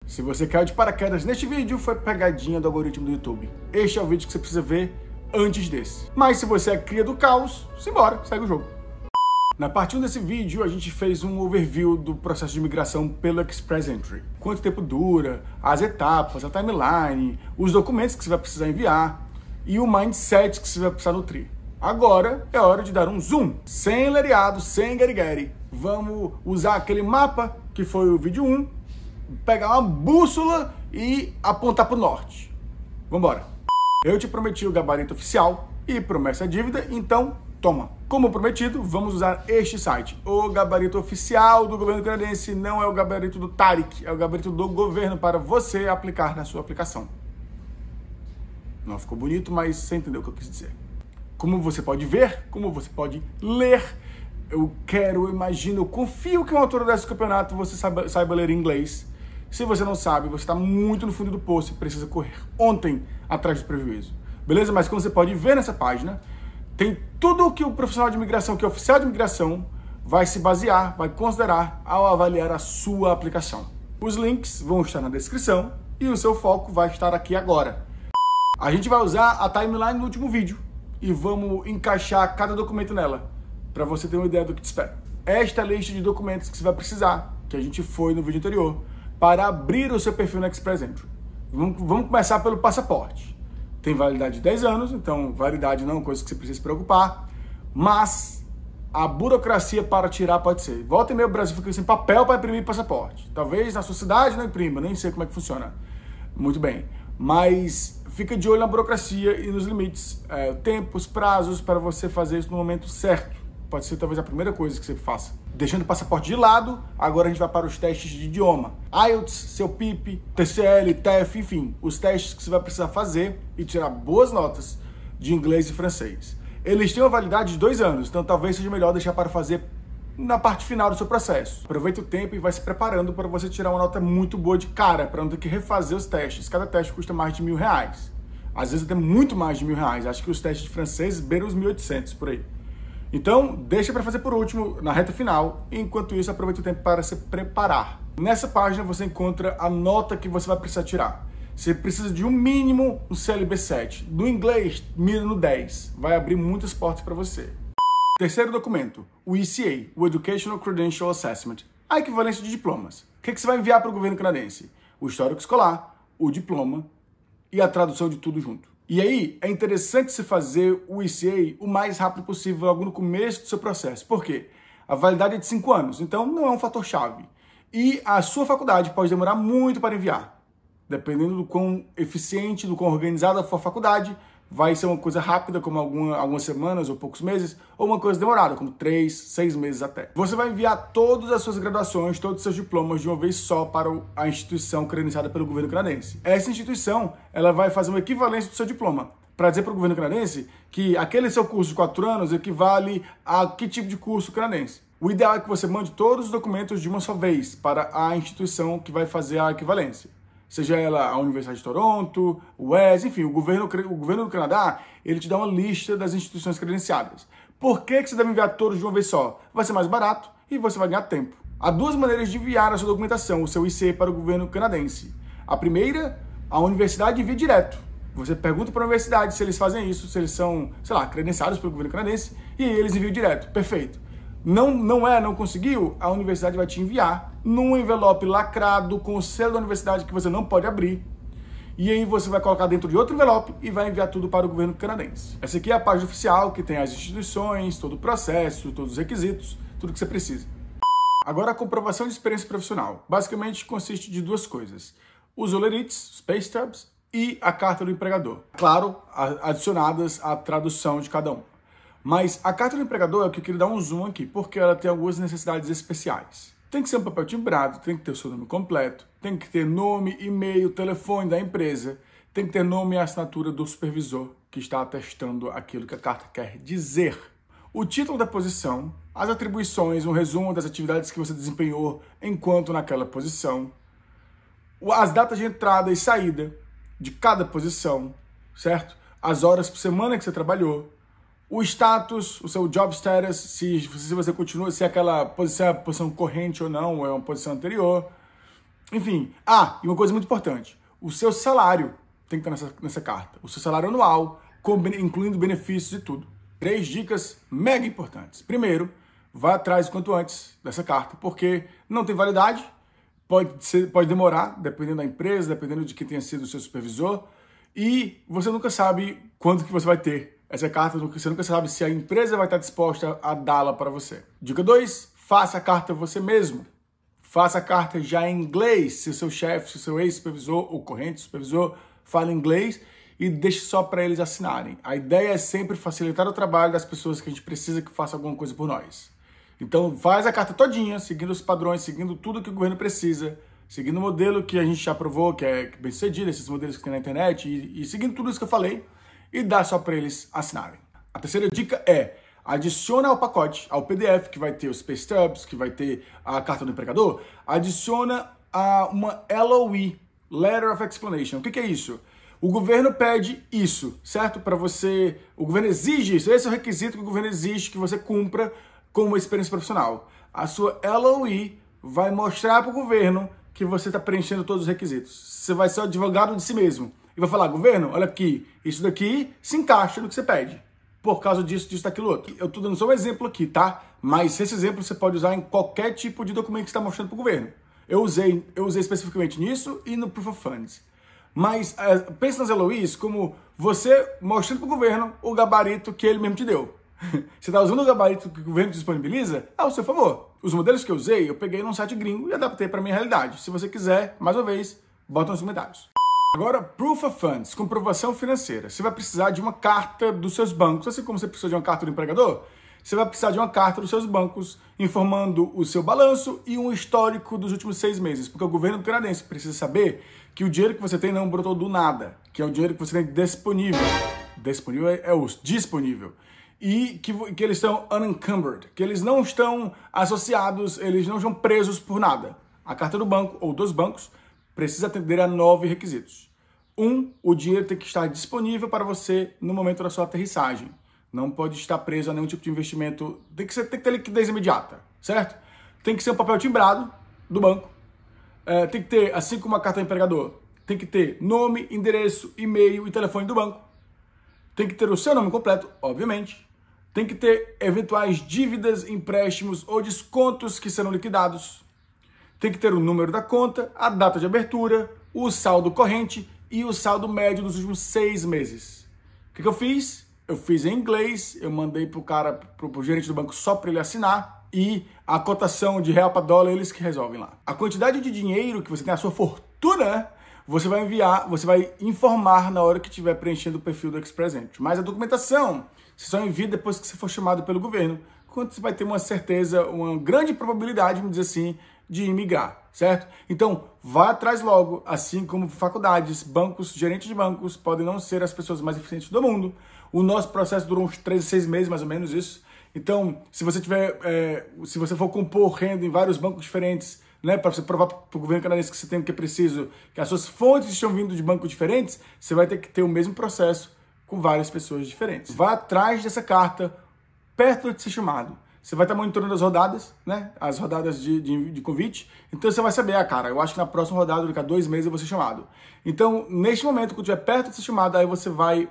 Se você caiu de paraquedas neste vídeo, foi pegadinha do algoritmo do YouTube. Este é o vídeo que você precisa ver antes desse. Mas se você é cria do caos, simbora, segue o jogo. Na parte 1 desse vídeo, a gente fez um overview do processo de migração pelo Express Entry. Quanto tempo dura, as etapas, a timeline, os documentos que você vai precisar enviar e o mindset que você vai precisar nutrir. Agora é hora de dar um zoom, sem lereado, sem guerigueri. Vamos usar aquele mapa que foi o vídeo 1, pegar uma bússola e apontar para o norte. Vambora! Eu te prometi o gabarito oficial e promessa é dívida, então toma! Como prometido, vamos usar este site. O gabarito oficial do governo canadense não é o gabarito do Tarek, é o gabarito do governo para você aplicar na sua aplicação. Não ficou bonito, mas você entendeu o que eu quis dizer. Como você pode ver, como você pode ler, eu imagino, eu confio que uma altura desse campeonato você saiba ler inglês. Se você não sabe, você está muito no fundo do poço e precisa correr ontem atrás do prejuízo. Beleza? Mas como você pode ver nessa página, tem tudo o que o profissional de imigração, que é o oficial de imigração, vai se basear, vai considerar ao avaliar a sua aplicação. Os links vão estar na descrição e o seu foco vai estar aqui agora. A gente vai usar a timeline no último vídeo e vamos encaixar cada documento nela, para você ter uma ideia do que te espera. Esta é a lista de documentos que você vai precisar, que a gente foi no vídeo anterior, para abrir o seu perfil no Express Entry. Vamos começar pelo passaporte. Tem validade de 10 anos, então validade não é uma coisa que você precisa se preocupar, mas a burocracia para tirar pode ser. Volta e meia o Brasil fica sem papel para imprimir passaporte. Talvez na sua cidade não imprima, nem sei como é que funciona. Muito bem, mas fica de olho na burocracia e nos limites, tempos, prazos para você fazer isso no momento certo. Pode ser talvez a primeira coisa que você faça. Deixando o passaporte de lado, agora a gente vai para os testes de idioma. IELTS, seu PIP, TCL, TEF, enfim, os testes que você vai precisar fazer e tirar boas notas de inglês e francês. Eles têm uma validade de 2 anos, então talvez seja melhor deixar para fazer na parte final do seu processo. Aproveita o tempo e vai se preparando para você tirar uma nota muito boa de cara, para não ter que refazer os testes. Cada teste custa mais de R$1.000. Às vezes até muito mais de R$1.000. Acho que os testes de francês beiram os 1.800 por aí. Então, deixa para fazer por último, na reta final, e enquanto isso, aproveita o tempo para se preparar. Nessa página você encontra a nota que você vai precisar tirar. Você precisa de um mínimo um CLB 7. Do inglês, mira no 10. Vai abrir muitas portas para você. Terceiro documento, o ECA, o Educational Credential Assessment, a equivalência de diplomas. O que você vai enviar para o governo canadense? O histórico escolar, o diploma e a tradução de tudo junto. E aí, é interessante você fazer o ECA o mais rápido possível, logo no começo do seu processo. Por quê? A validade é de 5 anos, então não é um fator-chave. E a sua faculdade pode demorar muito para enviar. Dependendo do quão eficiente, do quão organizada for a faculdade, vai ser uma coisa rápida, como algumas semanas ou poucos meses, ou uma coisa demorada, como 3, 6 meses até. Você vai enviar todas as suas graduações, todos os seus diplomas de uma vez só para a instituição credenciada pelo governo canadense. Essa instituição, ela vai fazer uma equivalência do seu diploma, para dizer para o governo canadense que aquele seu curso de 4 anos equivale a que tipo de curso canadense. O ideal é que você mande todos os documentos de uma só vez para a instituição que vai fazer a equivalência. Seja ela a Universidade de Toronto, o WES, enfim, o governo do Canadá, ele te dá uma lista das instituições credenciadas. Por que você deve enviar todos de uma vez só? Vai ser mais barato e você vai ganhar tempo. Há 2 maneiras de enviar a sua documentação, o seu IC, para o governo canadense. A primeira, a universidade envia direto. Você pergunta para a universidade se eles fazem isso, se eles são, sei lá, credenciados pelo governo canadense, e aí eles enviam direto. Perfeito. Não conseguiu, a universidade vai te enviar num envelope lacrado com o selo da universidade que você não pode abrir. E aí você vai colocar dentro de outro envelope e vai enviar tudo para o governo canadense. Essa aqui é a página oficial que tem as instituições, todo o processo, todos os requisitos, tudo que você precisa. Agora a comprovação de experiência profissional. Basicamente consiste de 2 coisas. Os olerites, os pay stubs e a carta do empregador. Claro, adicionadas à tradução de cada um. Mas a carta do empregador é o que eu queria dar um zoom aqui, porque ela tem algumas necessidades especiais. Tem que ser um papel timbrado, tem que ter o seu nome completo, tem que ter nome, e-mail, telefone da empresa, tem que ter nome e assinatura do supervisor que está atestando aquilo que a carta quer dizer. O título da posição, as atribuições, um resumo das atividades que você desempenhou enquanto naquela posição, as datas de entrada e saída de cada posição, certo? As horas por semana que você trabalhou, o status, o seu job status, se você continua, se aquela posição é a posição corrente ou não, ou é uma posição anterior, Enfim, e uma coisa muito importante, o seu salário tem que estar nessa carta. O seu salário anual, incluindo benefícios e tudo. 3 dicas mega importantes. Primeiro, vá atrás o quanto antes dessa carta, porque não tem validade, pode demorar, dependendo da empresa, dependendo de quem tenha sido o seu supervisor, e você nunca sabe quando que você vai ter essa carta, você nunca sabe se a empresa vai estar disposta a dá-la para você. Dica 2, faça a carta você mesmo. Faça a carta já em inglês, se o seu chefe, se o seu ex-supervisor ou corrente supervisor fala inglês, e deixe só para eles assinarem. A ideia é sempre facilitar o trabalho das pessoas que a gente precisa que faça alguma coisa por nós. Então faz a carta todinha, seguindo os padrões, seguindo tudo que o governo precisa, seguindo o modelo que a gente já aprovou, que é bem sucedido, esses modelos que tem na internet, e seguindo tudo isso que eu falei, e dá só para eles assinarem. A terceira dica é: adiciona ao pacote, ao PDF, que vai ter os pay stubs, que vai ter a carta do empregador, adiciona uma LOE, Letter of Explanation. O que é isso? O governo pede isso, certo? Para você, o governo exige isso, esse é o requisito que o governo exige que você cumpra com uma experiência profissional. A sua LOE vai mostrar para o governo que você está preenchendo todos os requisitos. Você vai ser o advogado de si mesmo e vai falar: governo, olha aqui, isso daqui se encaixa no que você pede. Por causa disso, daquilo outro. Eu estou dando só um exemplo aqui, tá? Mas esse exemplo você pode usar em qualquer tipo de documento que você está mostrando para o governo. Eu usei especificamente nisso e no Proof of Funds. Mas pense nas LOEs como você mostrando para o governo o gabarito que ele mesmo te deu. Você está usando o gabarito que o governo te disponibiliza ao seu favor. Os modelos que eu usei, eu peguei num site gringo e adaptei para a minha realidade. Se você quiser, mais uma vez, bota nos comentários. Agora, Proof of Funds, comprovação financeira. Você vai precisar de uma carta dos seus bancos, assim como você precisa de uma carta do empregador, você vai precisar de uma carta dos seus bancos informando o seu balanço e um histórico dos últimos 6 meses, porque o governo canadense precisa saber que o dinheiro que você tem não brotou do nada, que é o dinheiro que você tem disponível. Disponível é o disponível. E que eles estão unencumbered, que eles não estão associados, eles não estão presos por nada. A carta do banco ou dos bancos precisa atender a 9 requisitos. 1, o dinheiro tem que estar disponível para você no momento da sua aterrissagem. Não pode estar preso a nenhum tipo de investimento. Tem que ter liquidez imediata, certo? Tem que ser um papel timbrado do banco. Tem que ter, assim como a carta do empregador, tem que ter nome, endereço, e-mail e telefone do banco. Tem que ter o seu nome completo, obviamente. Tem que ter eventuais dívidas, empréstimos ou descontos que serão liquidados. Tem que ter o número da conta, a data de abertura, o saldo corrente e o saldo médio dos últimos 6 meses. O que eu fiz? Eu fiz em inglês, eu mandei pro gerente do banco só para ele assinar, e a cotação de real para dólar eles que resolvem lá. A quantidade de dinheiro que você tem, a sua fortuna, você vai enviar, você vai informar na hora que estiver preenchendo o perfil do Express Entry. Mas a documentação você só envia depois que você for chamado pelo governo, quando você vai ter uma certeza, uma grande probabilidade, vamos dizer assim, de imigrar, certo? Então, vá atrás logo, assim como faculdades, bancos, gerentes de bancos podem não ser as pessoas mais eficientes do mundo. O nosso processo durou uns 3 a 6 meses, mais ou menos isso. Então, se você for compor renda em vários bancos diferentes, né, para você provar para o governo canadense que você tem o que é preciso, que as suas fontes estão vindo de bancos diferentes, você vai ter que ter o mesmo processo com várias pessoas diferentes. Vá atrás dessa carta perto de ser chamado. Você vai estar monitorando as rodadas, né? As rodadas de convite. Então você vai saber, cara, eu acho que na próxima rodada, daqui a 2 meses, eu vou ser chamado. Então, neste momento, quando estiver perto de ser chamado, aí você vai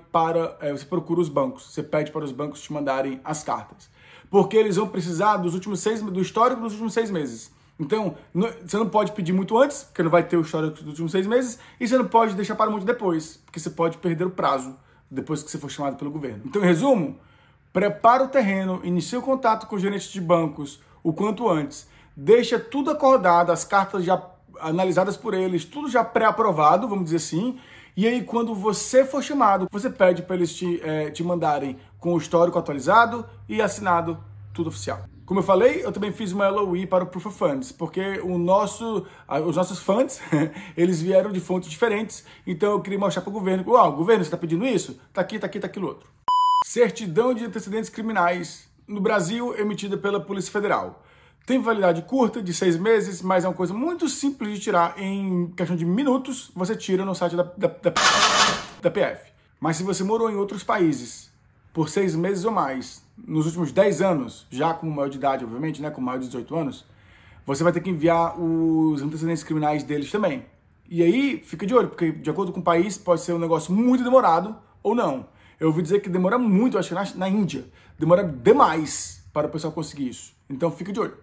você procura os bancos. Você pede para os bancos te mandarem as cartas. Porque eles vão precisar do histórico dos últimos 6 meses. Então, você não pode pedir muito antes, porque não vai ter o histórico dos últimos 6 meses, e você não pode deixar para muito depois, porque você pode perder o prazo depois que você for chamado pelo governo. Então, em resumo, prepara o terreno, inicie o contato com os gerentes de bancos o quanto antes, deixa tudo acordado, as cartas já analisadas por eles, tudo já pré-aprovado, vamos dizer assim, e aí quando você for chamado, você pede para eles te mandarem com o histórico atualizado e assinado, tudo oficial. Como eu falei, eu também fiz uma LOE para o Proof of Funds, porque os nossos funds, eles vieram de fontes diferentes, então eu queria mostrar para o governo, governo, você está pedindo isso? Tá aqui, aquilo outro. Certidão de antecedentes criminais, no Brasil, emitida pela Polícia Federal. Tem validade curta, de 6 meses, mas é uma coisa muito simples de tirar em questão de minutos, você tira no site da PF. Mas se você morou em outros países por 6 meses ou mais, nos últimos 10 anos, já como maior de idade, obviamente, né, com maior de 18 anos, você vai ter que enviar os antecedentes criminais deles também. E aí, fica de olho, porque de acordo com o país, pode ser um negócio muito demorado ou não. Eu ouvi dizer que demora muito, acho que na Índia, demora demais para o pessoal conseguir isso. Então, fica de olho.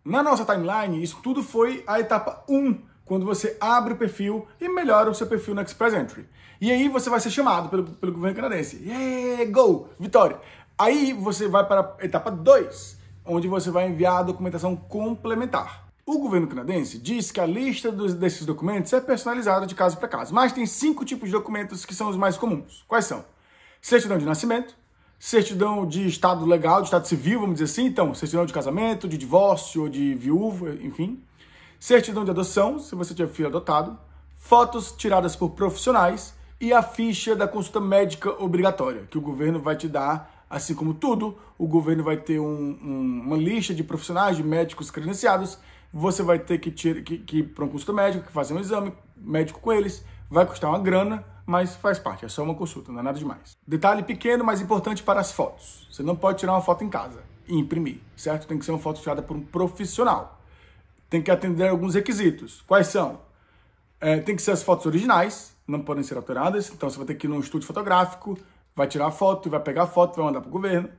Na nossa timeline, isso tudo foi a etapa 1, quando você abre o perfil e melhora o seu perfil no Express Entry. E aí você vai ser chamado pelo governo canadense. Yeah, go! Vitória! Aí você vai para a etapa 2, onde você vai enviar a documentação complementar. O governo canadense diz que a lista desses documentos é personalizada de caso para caso, mas tem 5 tipos de documentos que são os mais comuns. Quais são? Certidão de nascimento, certidão de estado legal, de estado civil, vamos dizer assim, então, certidão de casamento, de divórcio, de viúva, enfim. Certidão de adoção, se você tiver filho adotado, fotos tiradas por profissionais e a ficha da consulta médica obrigatória, que o governo vai te dar, assim como tudo, o governo vai ter uma lista de profissionais, de médicos credenciados, você vai ter que ir para uma consulta médica, que fazer um exame médico com eles, vai custar uma grana, mas faz parte, é só uma consulta, não é nada demais. Detalhe pequeno, mas importante para as fotos. Você não pode tirar uma foto em casa e imprimir, certo? Tem que ser uma foto tirada por um profissional. Tem que atender alguns requisitos. Quais são? Tem que ser as fotos originais, não podem ser alteradas, então você vai ter que ir num estúdio fotográfico, vai tirar a foto, vai pegar a foto, vai mandar para o governo.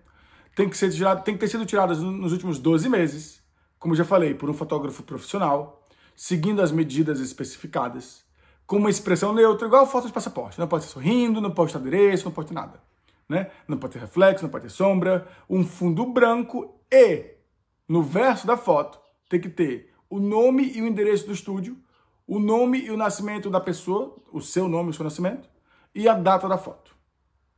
Tem que ter sido tiradas nos últimos 12 meses, como já falei, por um fotógrafo profissional, seguindo as medidas especificadas, com uma expressão neutra, igual foto de passaporte. Não pode ser sorrindo, não pode ter adereço, não pode ter nada. Né? Não pode ter reflexo, não pode ter sombra, um fundo branco e, no verso da foto, tem que ter o nome e o endereço do estúdio, o nome e o nascimento da pessoa, o seu nome e o seu nascimento, e a data da foto.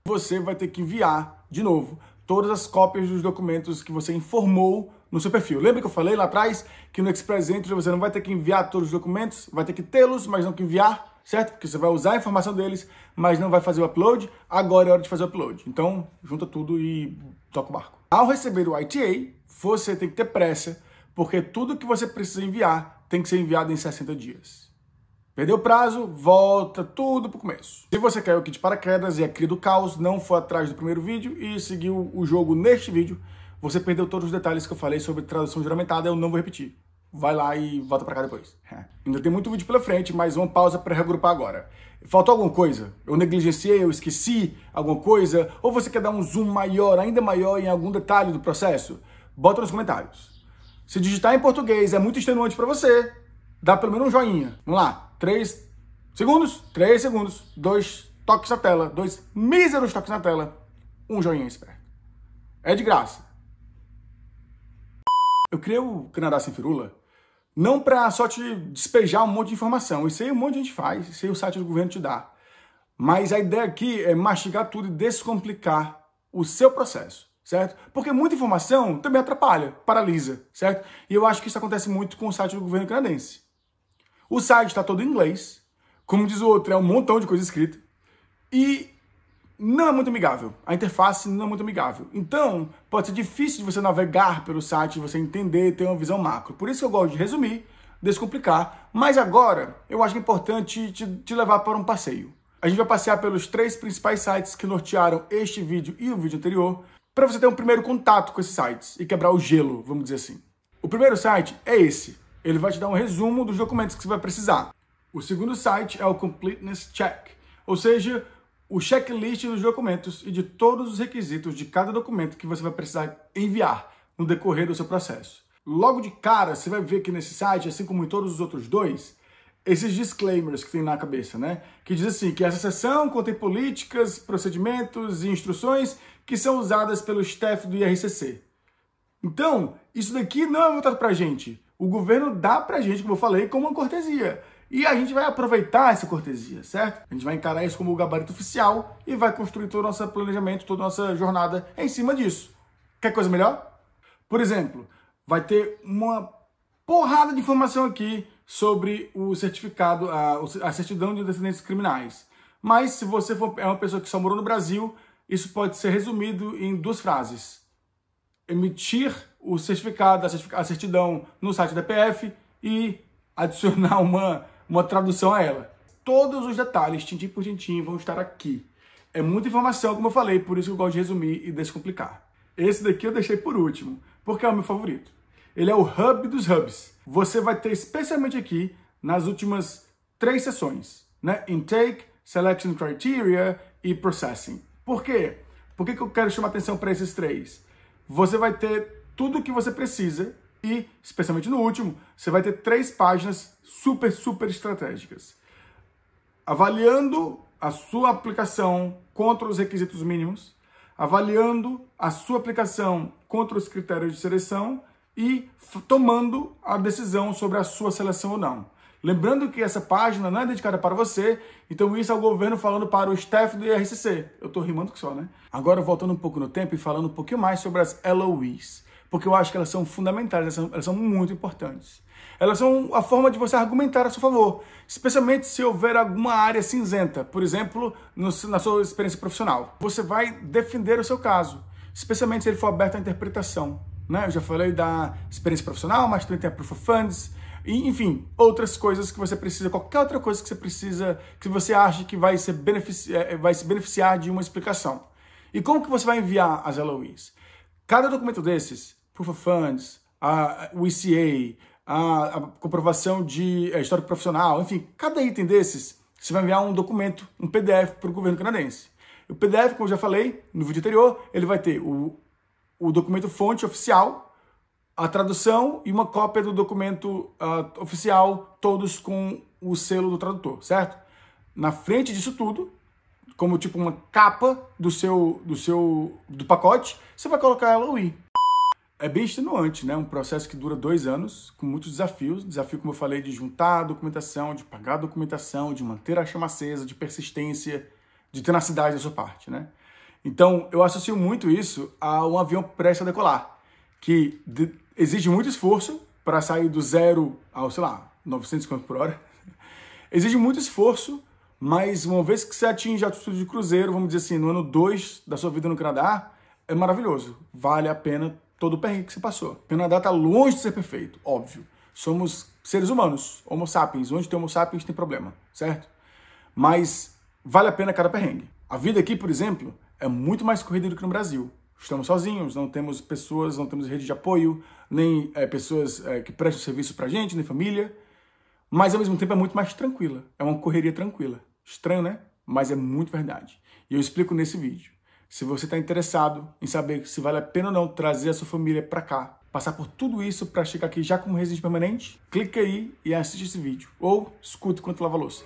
Você vai ter que enviar, de novo, todas as cópias dos documentos que você informou no seu perfil. Lembra que eu falei lá atrás que no Express Entry você não vai ter que enviar todos os documentos, vai ter que tê-los, mas não que enviar, certo? Porque você vai usar a informação deles, mas não vai fazer o upload. Agora é hora de fazer o upload. Então, junta tudo e toca o barco. Ao receber o ITA, você tem que ter pressa, porque tudo que você precisa enviar tem que ser enviado em 60 dias. Perdeu o prazo, volta tudo pro começo. Se você caiu aqui de paraquedas e é cria do caos, não foi atrás do primeiro vídeo e seguiu o jogo neste vídeo, você perdeu todos os detalhes que eu falei sobre tradução juramentada, eu não vou repetir. Vai lá e volta pra cá depois. Ainda tem muito vídeo pela frente, mas uma pausa para reagrupar agora. Faltou alguma coisa? Eu negligenciei, eu esqueci alguma coisa? Ou você quer dar um zoom maior, ainda maior em algum detalhe do processo? Bota nos comentários. Se digitar em português é muito extenuante para você, dá pelo menos um joinha. Vamos lá. 3 segundos, 3 segundos, 2 toques na tela, 2 míseros toques na tela, um joinha esperto. É de graça. Eu criei o Canadá Sem Firula não para só te despejar um monte de informação. Isso aí um monte de gente faz, isso aí o site do governo te dá. Mas a ideia aqui é mastigar tudo e descomplicar o seu processo, certo? Porque muita informação também atrapalha, paralisa, certo? E eu acho que isso acontece muito com o site do governo canadense. O site está todo em inglês, como diz o outro, é um montão de coisa escrita, e não é muito amigável. A interface não é muito amigável. Então, pode ser difícil de você navegar pelo site, você entender, ter uma visão macro. Por isso que eu gosto de resumir, descomplicar, mas agora eu acho importante te levar para um passeio. A gente vai passear pelos 3 principais sites que nortearam este vídeo e o vídeo anterior, para você ter um primeiro contato com esses sites e quebrar o gelo, vamos dizer assim. O primeiro site é esse. Ele vai te dar um resumo dos documentos que você vai precisar. O segundo site é o Completeness Check, ou seja, o checklist dos documentos e de todos os requisitos de cada documento que você vai precisar enviar no decorrer do seu processo. Logo de cara, você vai ver que nesse site, assim como em todos os outros dois, esses disclaimers que tem na cabeça, né? Que diz assim, que essa seção contém políticas, procedimentos e instruções que são usadas pelo staff do IRCC. Então, isso daqui não é voltado pra gente. O governo dá pra gente, como eu falei, como uma cortesia. E a gente vai aproveitar essa cortesia, certo? A gente vai encarar isso como o gabarito oficial e vai construir todo o nosso planejamento, toda a nossa jornada em cima disso. Quer coisa melhor? Por exemplo, vai ter uma porrada de informação aqui sobre o certificado, a certidão de antecedentes criminais. Mas se você é uma pessoa que só morou no Brasil, isso pode ser resumido em 2 frases. Emitir o certificado, a certidão no site da PF e adicionar uma tradução a ela. Todos os detalhes, tintim por tintim, vão estar aqui. É muita informação, como eu falei, por isso que eu gosto de resumir e descomplicar. Esse daqui eu deixei por último, porque é o meu favorito. Ele é o hub dos hubs. Você vai ter especialmente aqui nas últimas 3 sessões, né? Intake, Selection Criteria e Processing. Por quê? Por que eu quero chamar atenção para esses 3? Você vai ter tudo o que você precisa e, especialmente no último, você vai ter 3 páginas super estratégicas. Avaliando a sua aplicação contra os requisitos mínimos, avaliando a sua aplicação contra os critérios de seleção e tomando a decisão sobre a sua seleção ou não. Lembrando que essa página não é dedicada para você, então isso é o governo falando para o staff do IRCC. Eu estou rimando que só, né? Agora, voltando um pouco no tempo e falando um pouquinho mais sobre as LOEs, porque eu acho que elas são fundamentais, elas são muito importantes. Elas são a forma de você argumentar a seu favor, especialmente se houver alguma área cinzenta, por exemplo, na sua experiência profissional. Você vai defender o seu caso, especialmente se ele for aberto à interpretação, né? Eu já falei da experiência profissional, mas também tem a Proof of Funds, e, enfim, outras coisas que você precisa, qualquer outra coisa que você precisa, que você acha que vai se beneficiar de uma explicação. E como que você vai enviar as LOEs? Cada documento desses, Proof of Funds, o ECA, a comprovação de histórico profissional, enfim, cada item desses, você vai enviar um documento, um PDF para o governo canadense. O PDF, como eu já falei no vídeo anterior, ele vai ter o documento fonte oficial, a tradução e uma cópia do documento oficial, todos com o selo do tradutor, certo? Na frente disso tudo, como tipo uma capa do pacote, você vai colocar a LOE. É bem extenuante, né? Um processo que dura 2 anos, com muitos desafios. Desafio, como eu falei, de juntar a documentação, de pagar a documentação, de manter a chama acesa, de persistência, de tenacidade da sua parte, né? Então, eu associo muito isso a um avião prestes a decolar, que exige muito esforço para sair do 0 ao, sei lá, 900 km por hora. Exige muito esforço, mas uma vez que você atinge a altitude de cruzeiro, vamos dizer assim, no ano 2 da sua vida no Canadá, é maravilhoso. Vale a pena todo o perrengue que você passou. O Canadá está longe de ser perfeito, óbvio. Somos seres humanos, homo sapiens. Onde tem homo sapiens tem problema, certo? Mas vale a pena cada perrengue. A vida aqui, por exemplo, é muito mais corrida do que no Brasil. Estamos sozinhos, não temos pessoas, não temos rede de apoio, nem pessoas que prestam serviço pra gente, nem família. Mas, ao mesmo tempo, é muito mais tranquila. É uma correria tranquila. Estranho, né? Mas é muito verdade. E eu explico nesse vídeo. Se você está interessado em saber se vale a pena ou não trazer a sua família para cá, passar por tudo isso para chegar aqui já como residente permanente, clique aí e assiste esse vídeo. Ou escute enquanto lava a louça.